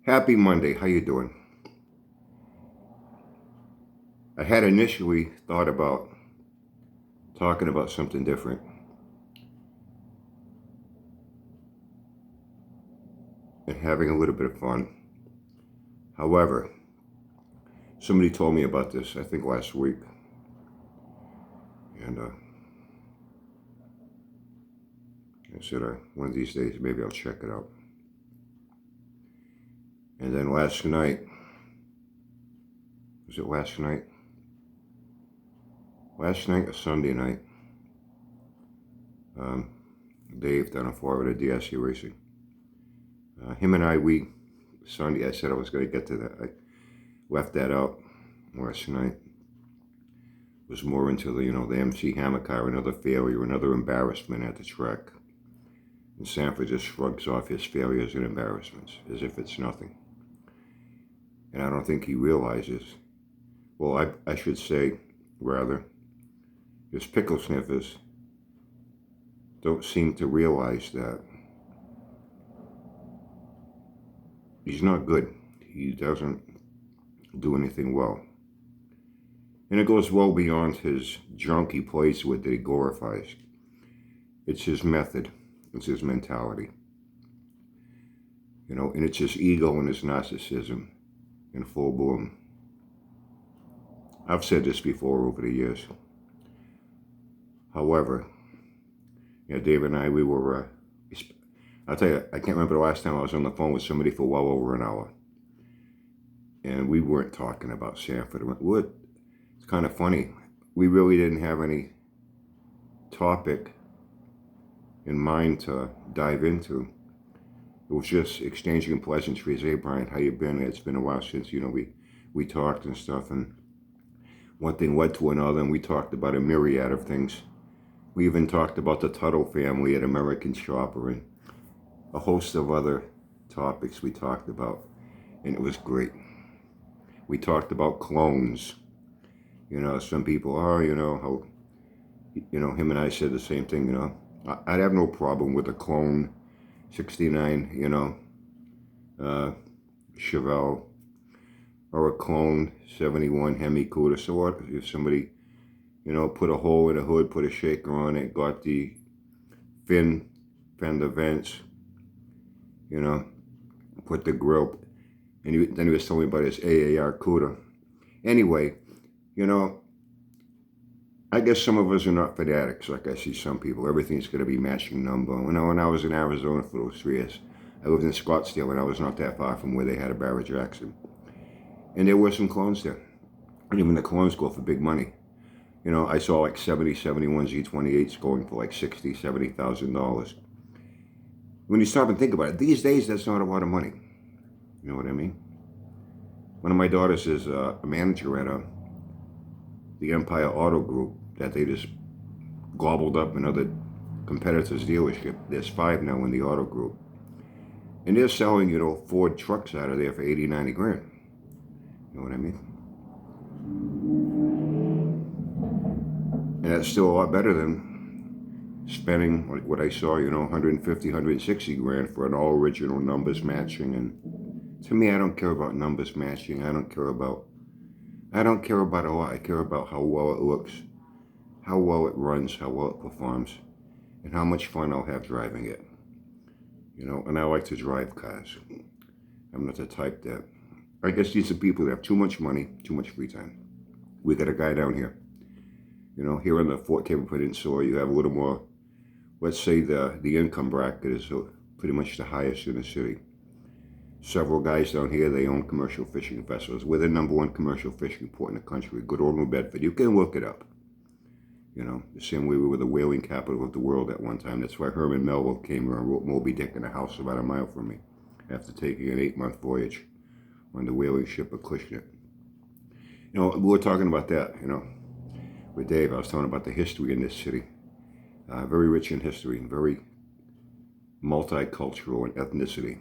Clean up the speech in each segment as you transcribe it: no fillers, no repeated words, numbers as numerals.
Happy Monday. How you doing? I had initially thought about talking about something different and having a little bit of fun. However, somebody told me about this, I think last week, and I said one of these days maybe I'll check it out. And then last night, was it last night? Last night or Sunday night, Dave down in Florida, DSC Racing. Him and I, Sunday, I said I was going to get to that. I left that out last night. Was more into the MC Hammer car, another failure, another embarrassment at the track. And Sanford just shrugs off his failures and embarrassments as if it's nothing. And I don't think he realizes, well, I should say, rather, his pickle sniffers don't seem to realize that he's not good. He doesn't do anything well. And it goes well beyond his junk he plays with that he glorifies. It's his method. It's his mentality. And it's his ego and his narcissism in full bloom. I've said this before over the years. However, Dave and I, we were, I'll tell you, I can't remember the last time I was on the phone with somebody for well over an hour. And we weren't talking about Sanford. It's kind of funny. We really didn't have any topic in mind to dive into. It was just exchanging pleasantries. Hey, Brian, how you been? It's been a while since, we talked and stuff. And one thing led to another, and we talked about a myriad of things. We even talked about the Tuttle family at American Shopper and a host of other topics we talked about. And it was great. We talked about clones. Some people are, how, him and I said the same thing, I'd have no problem with a clone 69, Chevelle, or a clone 71 Hemi Cuda. So what if somebody, put a hole in the hood, put a shaker on it, got the fender vents, put the grill, and then he was telling me about his AAR Cuda. Anyway, I guess some of us are not fanatics like I see some people. Everything's going to be matching number. When I was in Arizona for those 3 years, I lived in Scottsdale, and I was not that far from where they had a Barrett Jackson. And there were some clones there. And even the clones go for big money. I saw like 70, 71 Z28s going for like $60,000, $70,000. When you stop and think about it, these days, that's not a lot of money. You know what I mean? One of my daughters is a manager at the Empire Auto Group that they just gobbled up another competitor's dealership. There's 5 now in the auto group. And they're selling, Ford trucks out of there for 80, 90 grand. You know what I mean? And that's still a lot better than spending, like what I saw, 150, 160 grand for an all original numbers matching. And to me, I don't care about numbers matching. I don't care about a lot. I care about how well it looks, how well it runs, how well it performs, and how much fun I'll have driving it. And I like to drive cars. I'm not the type that, I guess these are people that have too much money, too much free time. We got a guy down here. Here in the Fort Campbell Peninsula, you have a little more, let's say the income bracket is pretty much the highest in the city. Several guys down here, they own commercial fishing vessels. We're the #1 commercial fishing port in the country, good old New Bedford. You can look it up. The same way we were the whaling capital of the world at one time. That's why Herman Melville came here and wrote Moby Dick in a house about a mile from me after taking an 8-month voyage on the whaling ship Acushnet. We were talking about that, with Dave. I was talking about the history in this city. Very rich in history, very multicultural in ethnicity.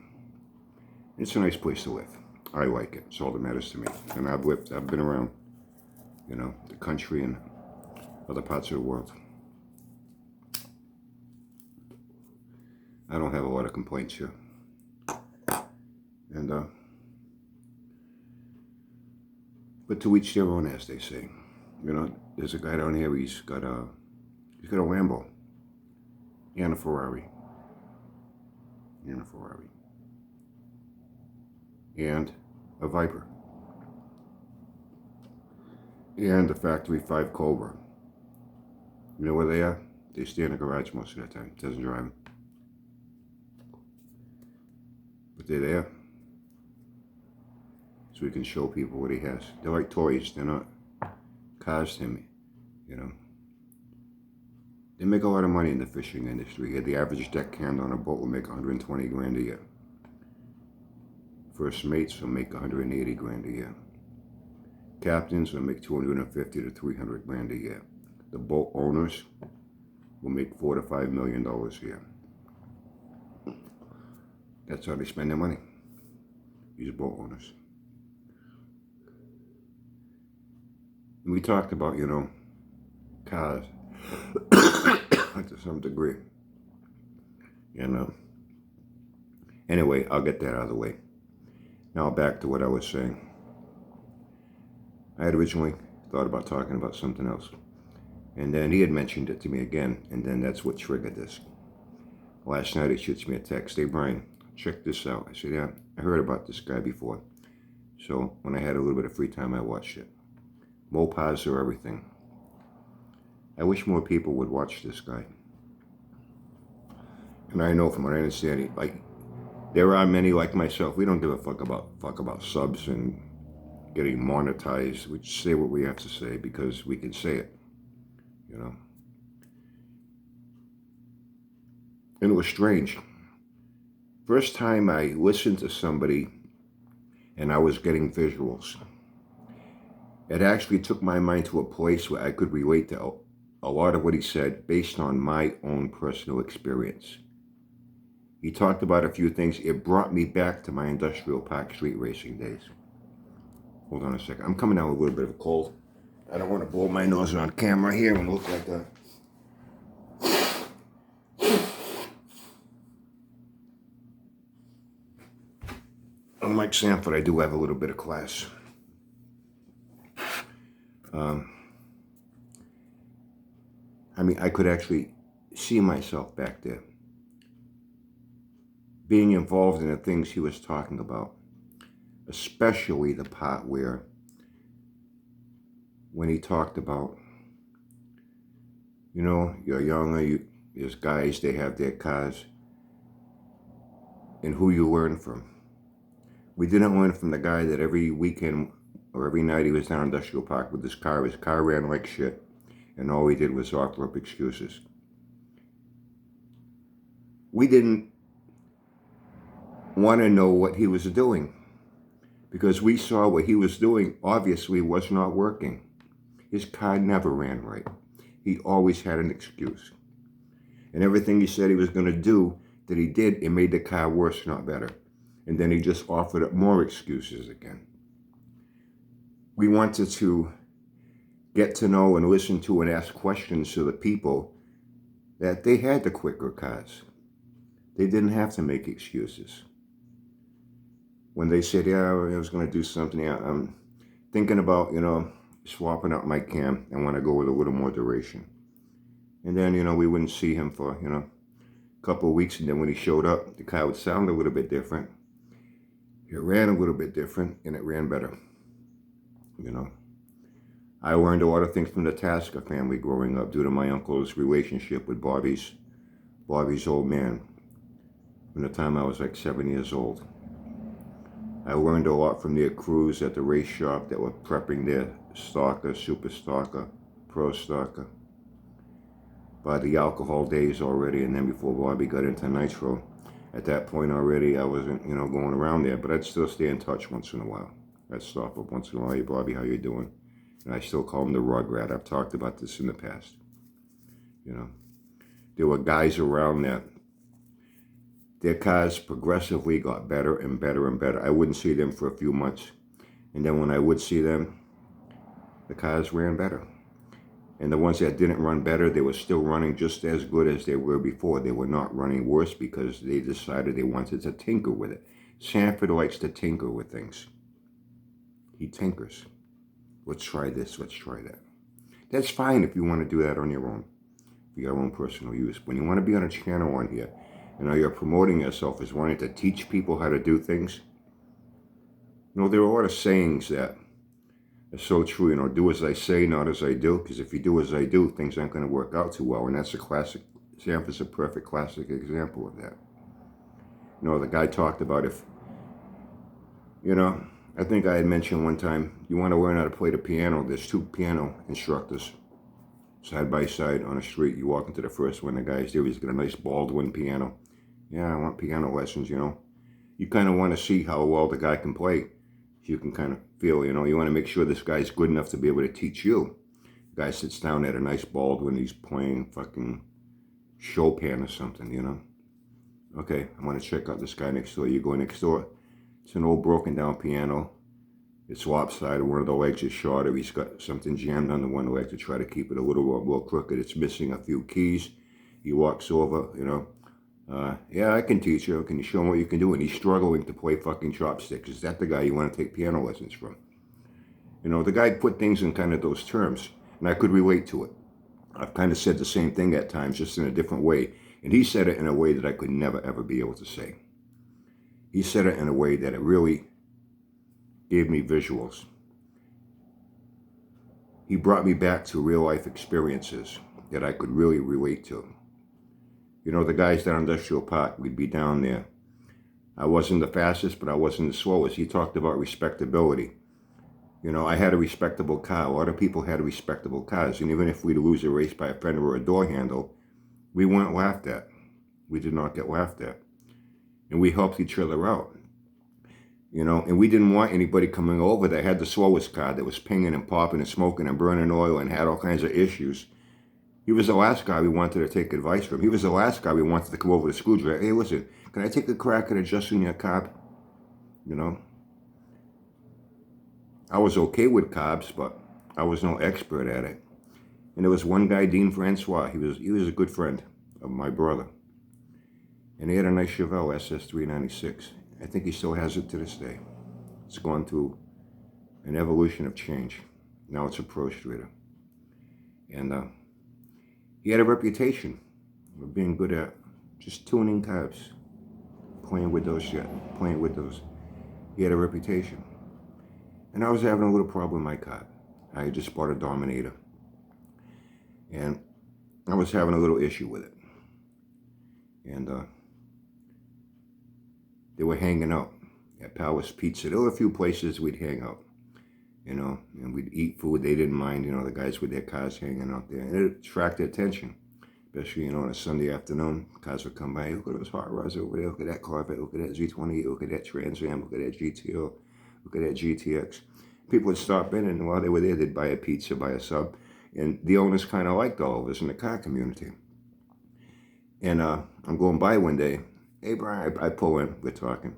It's a nice place to live. I like it. It's all that matters to me. And I've been around, the country and other parts of the world. I don't have a lot of complaints here. And But to each their own, as they say. You know, there's a guy down here, he's got a Lambo and a Ferrari. And a Ferrari. And a Viper. And a Factory 5 Cobra. You know where they are? They stay in the garage most of the time. Doesn't drive them. But they're there. So we can show people what he has. They're like toys. They're not cars to me. You know. They make a lot of money in the fishing industry. The average deckhand on a boat will make 120 grand a year. First mates will make 180 grand a year. Captains will make 250 to 300 grand a year. The boat owners will make $4 to $5 million a year. That's how they spend their money. These boat owners. And we talked about, you know, cars to some degree. You know. Anyway, I'll get that out of the way. Now back to what I was saying. I had originally thought about talking about something else. And then he had mentioned it to me again, and then that's what triggered this. Last night he shoots me a text. Hey Brian, check this out. I said, yeah, I heard about this guy before. So when I had a little bit of free time, I watched it. Mopars are everything. I wish more people would watch this guy. And I know from what I understand, like, there are many like myself. We don't give a fuck about subs and getting monetized. We just say what we have to say because we can say it, you know. And it was strange. First time I listened to somebody and I was getting visuals. It actually took my mind to a place where I could relate to a lot of what he said based on my own personal experience. He talked about a few things. It brought me back to my industrial park street racing days. Hold on a second. I'm coming out with a little bit of a cold. I don't want to blow my nose on camera here and look like that. Unlike Sanford, I do have a little bit of class. I mean, I could actually see myself back there, being involved in the things he was talking about, especially the part where, when he talked about, you know, you're younger, there's guys, they have their cars, and who you learn from. We didn't learn from the guy that every weekend or every night he was down Industrial Park with his car ran like shit, and all he did was offer up excuses. We didn't want to know what he was doing because we saw what he was doing obviously was not working. His car never ran right. He always had an excuse. And everything he said he was going to do that he did, it made the car worse, not better. And then he just offered up more excuses again. We wanted to get to know and listen to and ask questions to the people that they had the quicker cars. They didn't have to make excuses. When they said, yeah, I was going to do something, yeah, I'm thinking about, you know, swapping out my cam. I want to go with a little more duration. And then, you know, we wouldn't see him for, you know, a couple of weeks. And then when he showed up, the car would sound a little bit different. It ran a little bit different, and it ran better. You know, I learned a lot of things from the Tasker family growing up due to my uncle's relationship with Bobby's old man from the time I was like 7 years old. I learned a lot from their crews at the race shop that were prepping their stalker, super stalker, pro stalker. By the alcohol days already, and then before Bobby got into nitro, at that point already I wasn't, you know, going around there, but I'd still stay in touch once in a while. I'd stop up once in a while, hey Bobby, how you doing? And I still call him the Rugrat. I've talked about this in the past. You know, there were guys around that their cars progressively got better and better and better. I wouldn't see them for a few months. And then when I would see them, the cars ran better. And the ones that didn't run better, they were still running just as good as they were before. They were not running worse because they decided they wanted to tinker with it. Sanford likes to tinker with things. He tinkers. let's try this, let's try that. That's fine if you want to do that on your own, for your own personal use. When you want to be on a channel on here, you're promoting yourself as wanting to teach people how to do things. There are a lot of sayings that are so true. Do as I say, not as I do. Because if you do as I do, things aren't going to work out too well. And that's a classic, Sanford's a perfect classic example of that. The guy talked about if, I think I had mentioned one time, you want to learn how to play the piano. There's 2 piano instructors side by side on a street. You walk into the first one, the guy's there, he's got a nice Baldwin piano. Yeah, I want piano lessons, You kind of want to see how well the guy can play. You can kind of feel, you want to make sure this guy's good enough to be able to teach you. The guy sits down at a nice Baldwin, he's playing fucking Chopin or something, Okay, I want to check out this guy next door. You go next door. It's an old broken down piano. It's lopsided. One of the legs is shorter. He's got something jammed on the one leg to try to keep it a little crooked. It's missing a few keys. He walks over, yeah, I can teach you. Can you show him what you can do? And he's struggling to play fucking chopsticks. Is that the guy you want to take piano lessons from? The guy put things in kind of those terms, and I could relate to it. I've kind of said the same thing at times, just in a different way. And he said it in a way that I could never, ever be able to say. He said it in a way that it really gave me visuals. He brought me back to real life experiences that I could really relate to. The guys down Industrial Park, we'd be down there. I wasn't the fastest, but I wasn't the slowest. He talked about respectability. I had a respectable car. A lot of people had respectable cars. And even if we'd lose a race by a fender or a door handle, we weren't laughed at. We did not get laughed at. And we helped each other out. And we didn't want anybody coming over that had the slowest car, that was pinging and popping and smoking and burning oil and had all kinds of issues. He was the last guy we wanted to take advice from. He was the last guy we wanted to come over to the screwdriver. Hey, listen, can I take a crack at adjusting your carb? I was okay with carbs, but I was no expert at it. And there was one guy, Dean Francois. He was a good friend of my brother. And he had a nice Chevelle SS396. I think he still has it to this day. It's gone through an evolution of change. Now it's a Pro Streeter. And he had a reputation of being good at just tuning carbs, playing with those. He had a reputation. And I was having a little problem with my car. I had just bought a Dominator. And I was having a little issue with it. And they were hanging out at Palace Pizza. There were a few places we'd hang out, and we'd eat food. They didn't mind, the guys with their cars hanging out there. And it attracted attention, especially, on a Sunday afternoon. Cars would come by. Look at those hot rods over there. Look at that Corvette. Look at that Z28. Look at that Trans Am. Look at that GTO. Look at that GTX. People would stop in, and while they were there, they'd buy a pizza, buy a sub. And the owners kind of liked all of us in the car community. And I'm going by one day. Hey, Brian, I pull in. We're talking.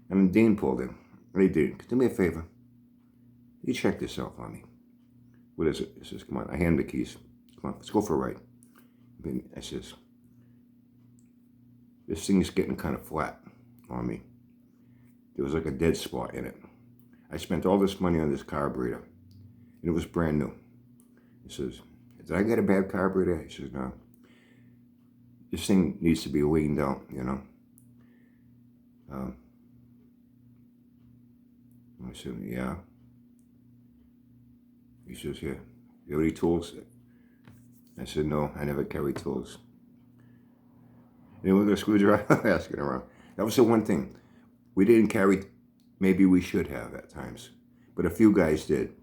And Dean pulled in. Hey, Dean, do me a favor. You check this out for me. What is it? He says, come on. I hand the keys. Come on, let's go for a ride. I says, this thing is getting kind of flat on me. There was like a dead spot in it. I spent all this money on this carburetor, and it was brand new. He says, did I get a bad carburetor? He says, no. This thing needs to be leaned out, I said, yeah. He says, here, you have any tools? I said, no, I never carry tools. And we're going to screwdriver, asking around. That was the one thing. We didn't carry, maybe we should have at times, but a few guys did.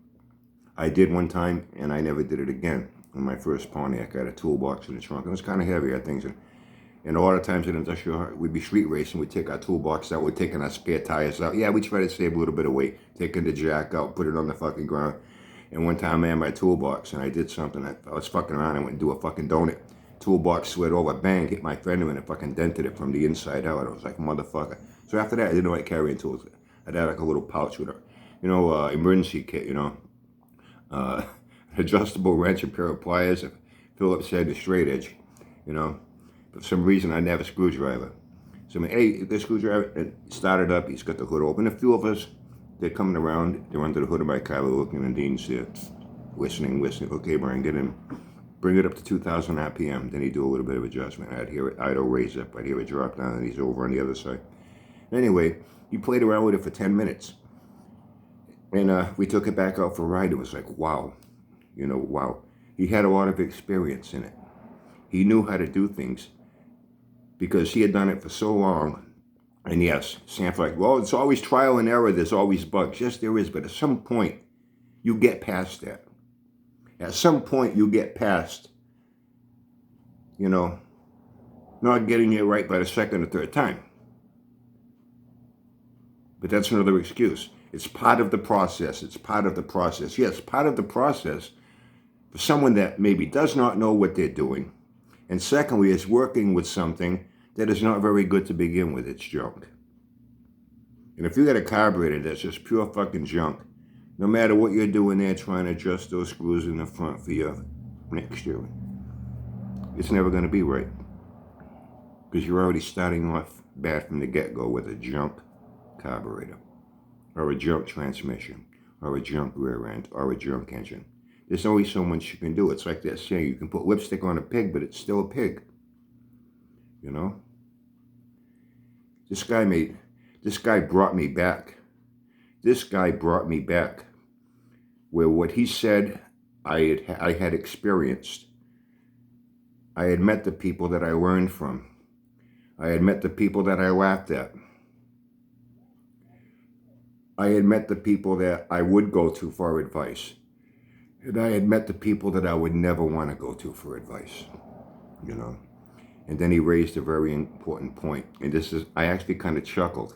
I did one time, and I never did it again. On my first Pontiac, I had a toolbox in the trunk. It was kind of heavy, I think. And a lot of times in industrial, we'd be street racing. We'd take our toolbox out. We'd take our spare tires out. Yeah, we try to save a little bit of weight. Taking the jack out, put it on the fucking ground. And one time I had my toolbox, and I did something. I was fucking around. I went and do a fucking donut. Toolbox slid over, bang, hit my fender, and it fucking dented it from the inside out. I was like, motherfucker. So after that, I didn't know I carrying tools. I had like a little pouch with a, emergency kit, adjustable wrench, a pair of pliers, a Phillips head, and a straight edge, For some reason, I didn't have a screwdriver. So, hey, the screwdriver, it started up, he's got the hood open. A few of us they're coming around, they're under the hood of my car, they're looking, and Dean's there, listening. Okay, Brian, get in. Bring it up to 2,000 RPM. Then he'd do a little bit of adjustment. I'd hear it idle, raise up. I'd hear it drop down, and he's over on the other side. Anyway, he played around with it for 10 minutes. And we took it back out for a ride. It was like, wow. Wow. He had a lot of experience in it. He knew how to do things because he had done it for so long. And yes, Sam's like, well, it's always trial and error. There's always bugs. Yes, there is. But at some point, you get past that. At some point, you get past, not getting it right by the second or third time. But that's another excuse. It's part of the process. It's part of the process. Yes, part of the process for someone that maybe does not know what they're doing. And secondly, is working with something that is not very good to begin with. It's junk. And if you got a carburetor that's just pure fucking junk, no matter what you're doing there trying to adjust those screws in the front for your mixture, it's never going to be right. Because you're already starting off bad from the get-go with a junk carburetor, or a junk transmission, or a junk rear end, or a junk engine. There's only so much you can do. It's like that saying, you can put lipstick on a pig, but it's still a pig. This guy brought me back. This guy brought me back where what he said I had experienced. I had met the people that I learned from. I had met the people that I laughed at. I had met the people that I would go to for advice. And I had met the people that I would never want to go to for advice, And then he raised a very important point. And I actually kind of chuckled.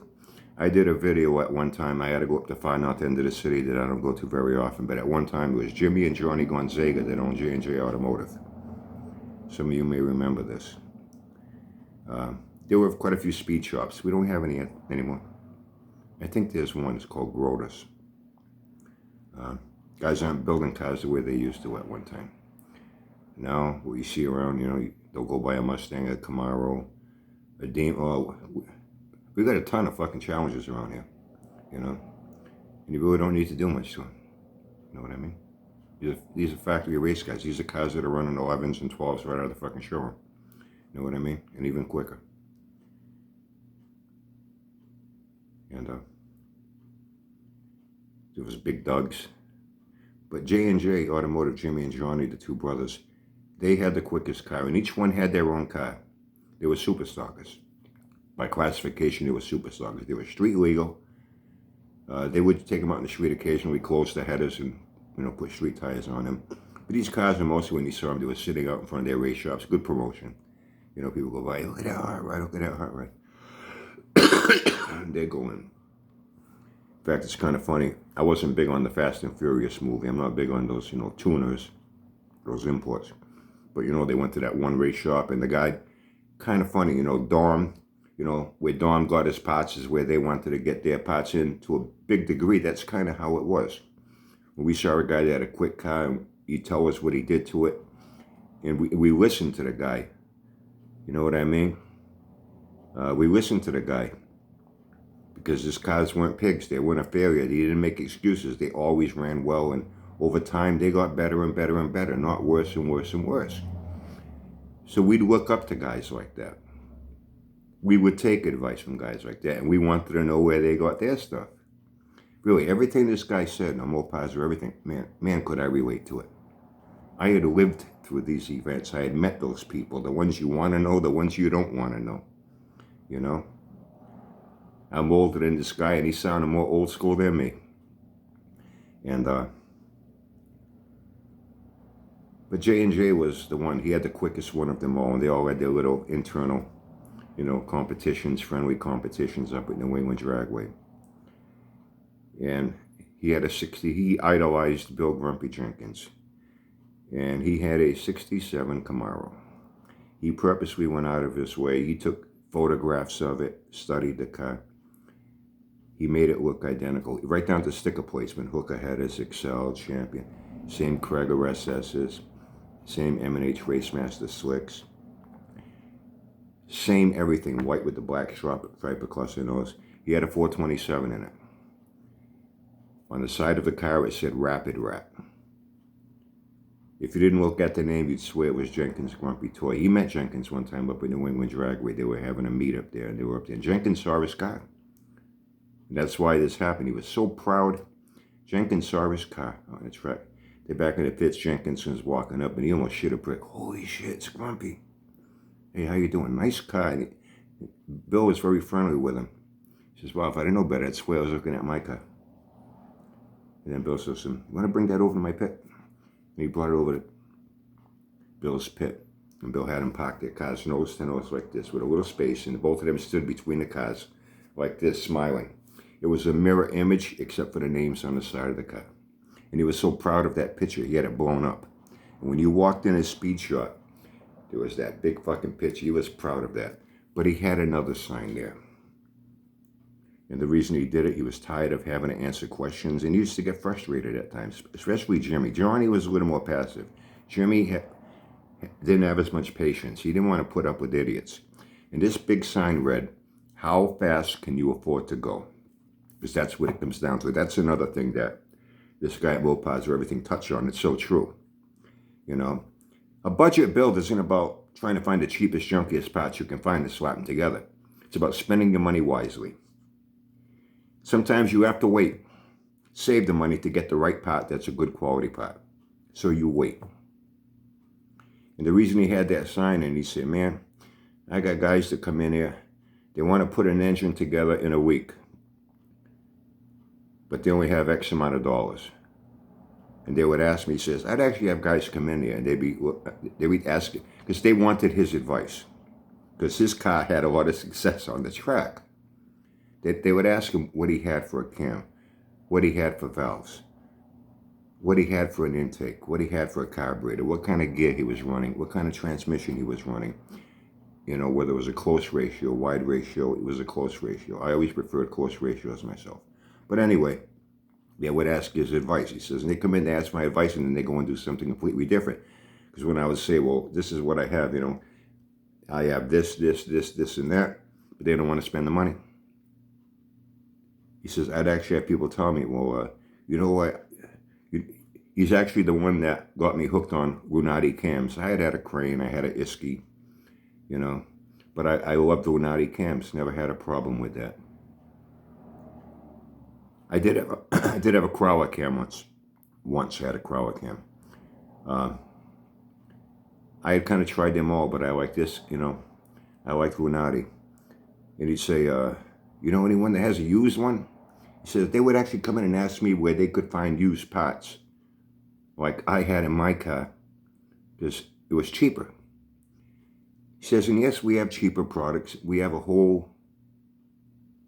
I did a video at one time. I had to go up to far north end of the city that I don't go to very often. But at one time, it was Jimmy and Johnny Gonzaga that owned J&J Automotive. Some of you may remember this. There were quite a few speed shops. We don't have any anymore. I think there's one. It's called Grotus. Guys aren't building cars the way they used to at one time. Now, what you see around, they'll go buy a Mustang, a Camaro, a Dean. Oh, we got a ton of fucking challenges around here, And you really don't need to do much to them. You know what I mean? These are factory race cars. These are cars that are running 11s and 12s right out of the fucking showroom. You know what I mean? And even quicker. And there was Big Doug's. But J&J Automotive, Jimmy and Johnny, the two brothers, they had the quickest car. And each one had their own car. They were superstockers. By classification, they were superstockers. They were street legal. They would take them out in the street occasionally, close the headers and, put street tires on them. But these cars were mostly, when you saw them, they were sitting out in front of their race shops. Good promotion. People go by, look at that hot rod, look at that hot rod. They're going. In fact, it's kind of funny. I wasn't big on the Fast and Furious movie. I'm not big on those, tuners, those imports. But, they went to that one race shop, and the guy, kind of funny, Dom, where Dom got his parts is where they wanted to get their parts in to a big degree. That's kind of how it was. When we saw a guy that had a quick car, and he'd tell us what he did to it, and we listened to the guy. You know what I mean? We listened to the guy. Because his cars weren't pigs. They weren't a failure. He didn't make excuses. They always ran well. And over time, they got better and better and better. Not worse and worse and worse. So we'd look up to guys like that. We would take advice from guys like that. And we wanted to know where they got their stuff. Really, everything this guy said, no more positive, everything, man, could I relate to it. I had lived through these events. I had met those people. The ones you want to know, the ones you don't want to know. I'm older than this guy, and he sounded more old school than me. And, but J&J was the one. He had the quickest one of them all, and they all had their little internal, competitions, friendly competitions up at New England Dragway. And he had he idolized Bill Grumpy Jenkins. And he had a 67 Camaro. He purposely went out of his way. He took photographs of it, studied the car. He made it look identical, right down to sticker placement. Hooker headers, Excel, Champion. Same Krager SS's. Same M&H Racemaster slicks. Same everything, white with the black stripe across the nose. He had a 427 in it. On the side of the car, it said Rapid Rat. If you didn't look at the name, you'd swear it was Jenkins' Grumpy Toy. He met Jenkins one time up in New England Dragway. They were having a meet up there, and they were up there. And Jenkins saw his car. And that's why this happened. He was so proud. Jenkins saw his car on the track. They're back in the pits. Jenkins was walking up, and he almost shit a brick. Holy shit, it's Grumpy. Hey, how you doing? Nice car. And Bill was very friendly with him. He says, well, if I didn't know better, I'd swear I was looking at my car. And then Bill says, you want to bring that over to my pit? And he brought it over to Bill's pit. And Bill had him park their cars nose to nose like this with a little space. And both of them stood between the cars like this, smiling. It was a mirror image except for the names on the side of the car. And he was so proud of that picture, he had it blown up. And when you walked in his speed shot, there was that big fucking picture. He was proud of that. But he had another sign there. And the reason he did it, he was tired of having to answer questions. And he used to get frustrated at times, especially Jimmy. Johnny was a little more passive. Jimmy didn't have as much patience. He didn't want to put up with idiots. And this big sign read, how fast can you afford to go? Because that's what it comes down to. That's another thing that this guy at Will Pods or everything touched on. It's so true. You know, a budget build isn't about trying to find the cheapest, junkiest parts you can find to slap them together. It's about spending your money wisely. Sometimes you have to wait. Save the money to get the right part that's a good quality part. So you wait. And the reason he had that sign, and he said, man, I got guys that come in here. They want to put an engine together in a week. But they only have X amount of dollars. And they would ask me, he says, I'd actually have guys come in here and they would ask it because they wanted his advice. Because his car had a lot of success on the track. They would ask him what he had for a cam, what he had for valves, what he had for an intake, what he had for a carburetor, what kind of gear he was running, what kind of transmission he was running. You know, whether it was a close ratio, wide ratio, it was a close ratio. I always preferred close ratios myself. But anyway, they would ask his advice. He says, and they come in to ask my advice, and then they go and do something completely different. Because when I would say, well, this is what I have, you know, I have this, and that, but they don't want to spend the money. He says, I'd actually have people tell me, well, you know what? He's actually the one that got me hooked on Lunati cams. I had a crane, I had an Iski, you know, but I loved Lunati cams, never had a problem with that. I did have a crawler cam once. I had a crawler cam. I had kind of tried them all, but I like this, you know, I like Lunati. And he'd say, you know anyone that has a used one? He says, they would actually come in and ask me where they could find used parts. Like I had in my car, because it was cheaper. He says, and yes, we have cheaper products. We have a whole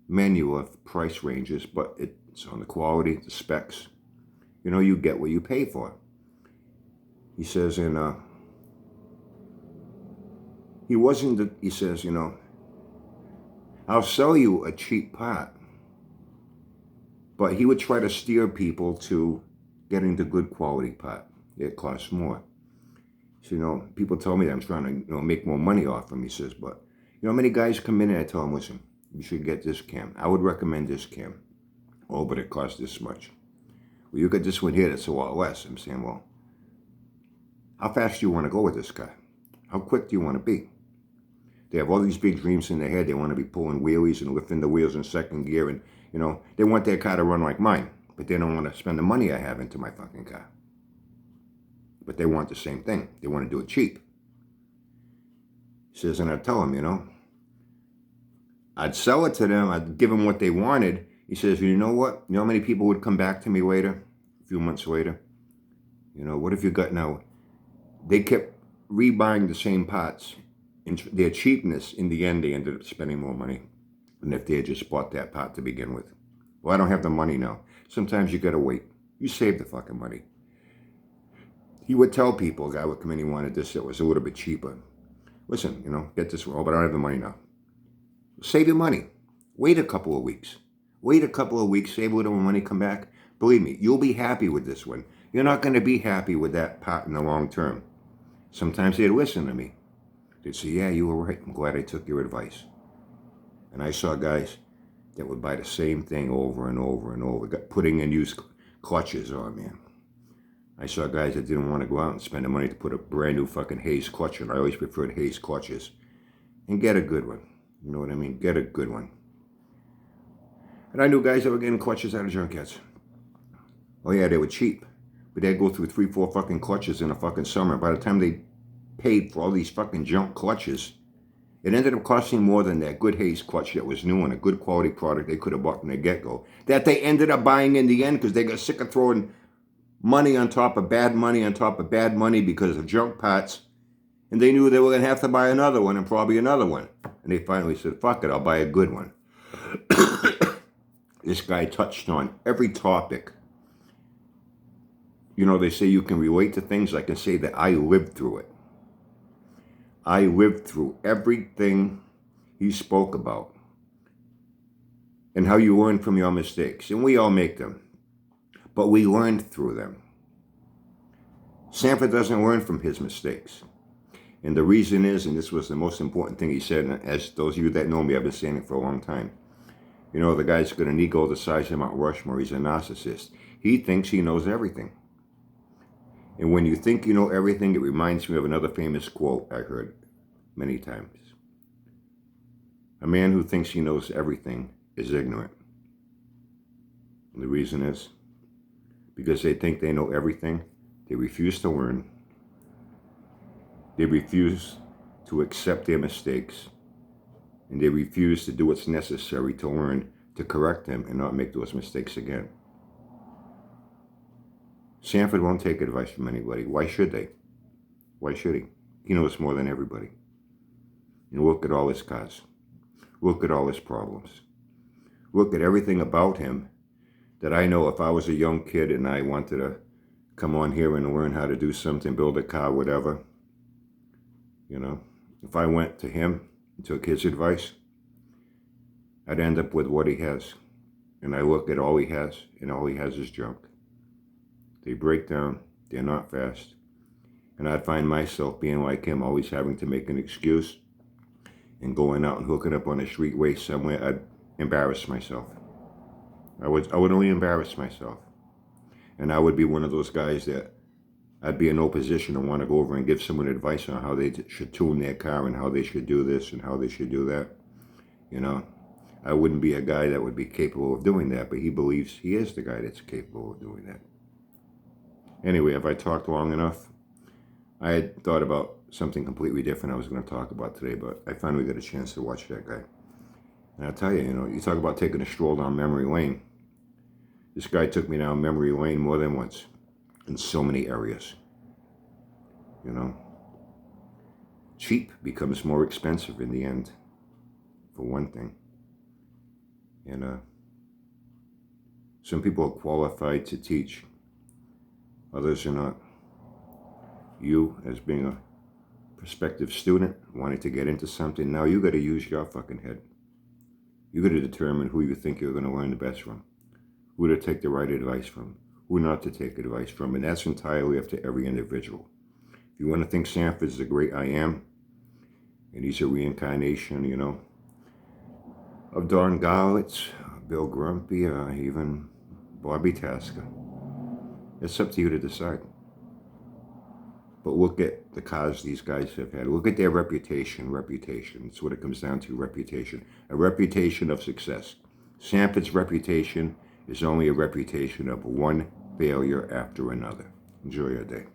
menu of price ranges, but it's on the quality, the specs. You know, you get what you pay for. He says, and he says, you know, I'll sell you a cheap part. But he would try to steer people to getting the good quality part. It costs more. So, you know, people tell me that I'm trying to, you know, make more money off them, he says, but, you know, many guys come in and I tell them, listen, you should get this cam. I would recommend this cam. Oh, but it costs this much. Well, you got this one here that's a lot less. I'm saying, well, how fast do you want to go with this guy? How quick do you want to be? They have all these big dreams in their head. They want to be pulling wheelies and lifting the wheels in second gear. And, you know, they want their car to run like mine. But they don't want to spend the money I have into my fucking car. But they want the same thing. They want to do it cheap. He says, and I tell them, you know, I'd sell it to them. I'd give them what they wanted. He says, you know what? You know how many people would come back to me later, a few months later? You know, what have you got now? They kept rebuying the same parts. In their cheapness, in the end, they ended up spending more money than if they had just bought that part to begin with. Well, I don't have the money now. Sometimes you gotta wait. You save the fucking money. He would tell people, a guy would come in, he wanted this that was a little bit cheaper. Listen, you know, get this, oh, but I don't have the money now. Save your money. Wait a couple of weeks. Wait a couple of weeks, save a little money, come back. Believe me, you'll be happy with this one. You're not gonna be happy with that part in the long term. Sometimes they'd listen to me. They'd say, yeah, you were right. I'm glad I took your advice. And I saw guys that would buy the same thing over and over and over, putting in used clutches on, man. I saw guys that didn't want to go out and spend the money to put a brand new fucking Hayes clutch in. I always preferred Hayes clutches. And get a good one. You know what I mean? Get a good one. And I knew guys that were getting clutches out of junkyards. Oh yeah, they were cheap. But they'd go through 3-4 fucking clutches in a fucking summer. By the time they paid for all these fucking junk clutches, it ended up costing more than that good Hayes clutch that was new and a good quality product they could have bought from the get-go. That they ended up buying in the end because they got sick of throwing money on top of bad money on top of bad money because of junk parts. And they knew they were going to have to buy another one and probably another one. And they finally said, fuck it, I'll buy a good one. This guy touched on every topic. You know, they say you can relate to things. I can say that I lived through it. I lived through everything he spoke about. And how you learn from your mistakes. And we all make them. But we learned through them. Sanford doesn't learn from his mistakes. And the reason is, and this was the most important thing he said, and as those of you that know me, I've been saying it for a long time. You know, the guy's got an ego the size of Mount Rushmore. He's a narcissist. He thinks he knows everything. And when you think you know everything, it reminds me of another famous quote I heard many times. A man who thinks he knows everything is ignorant. And the reason is, because they think they know everything, they refuse to learn. They refuse to accept their mistakes. And they refuse to do what's necessary to learn, to correct them, and not make those mistakes again. Sanford won't take advice from anybody. Why should they? Why should he? He knows more than everybody. And look at all his cars. Look at all his problems. Look at everything about him that I know if I was a young kid and I wanted to come on here and learn how to do something, build a car, whatever, you know, if I went to him and took his advice, I'd end up with what he has. And I look at all he has, and all he has is junk. They break down, they're not fast. And I'd find myself being like him, always having to make an excuse and going out and hooking up on a streetway somewhere. I'd embarrass myself. I would only embarrass myself. And I would be one of those guys that I'd be in no position to want to go over and give someone advice on how they should tune their car and how they should do this and how they should do that. You know, I wouldn't be a guy that would be capable of doing that, but he believes he is the guy that's capable of doing that. Anyway, have I talked long enough? I had thought about something completely different I was going to talk about today, but I finally got a chance to watch that guy. And I'll tell you, you know, you talk about taking a stroll down memory lane. This guy took me down memory lane more than once in so many areas. You know, cheap becomes more expensive in the end, for one thing. And some people are qualified to teach. Others are not. You, as being a prospective student, wanting to get into something, now you got to use your fucking head. You got to determine who you think you're going to learn the best from, who to take the right advice from, who not to take advice from, and that's entirely up to every individual. If you want to think Sanford's the great I am, and he's a reincarnation, you know, of Don Garlitz, Bill Grumpy, even Bobby Tasker, it's up to you to decide. But look at the cars these guys have had. Look at their reputation. It's what it comes down to, reputation. A reputation of success. Sanford's reputation is only a reputation of one failure after another. Enjoy your day.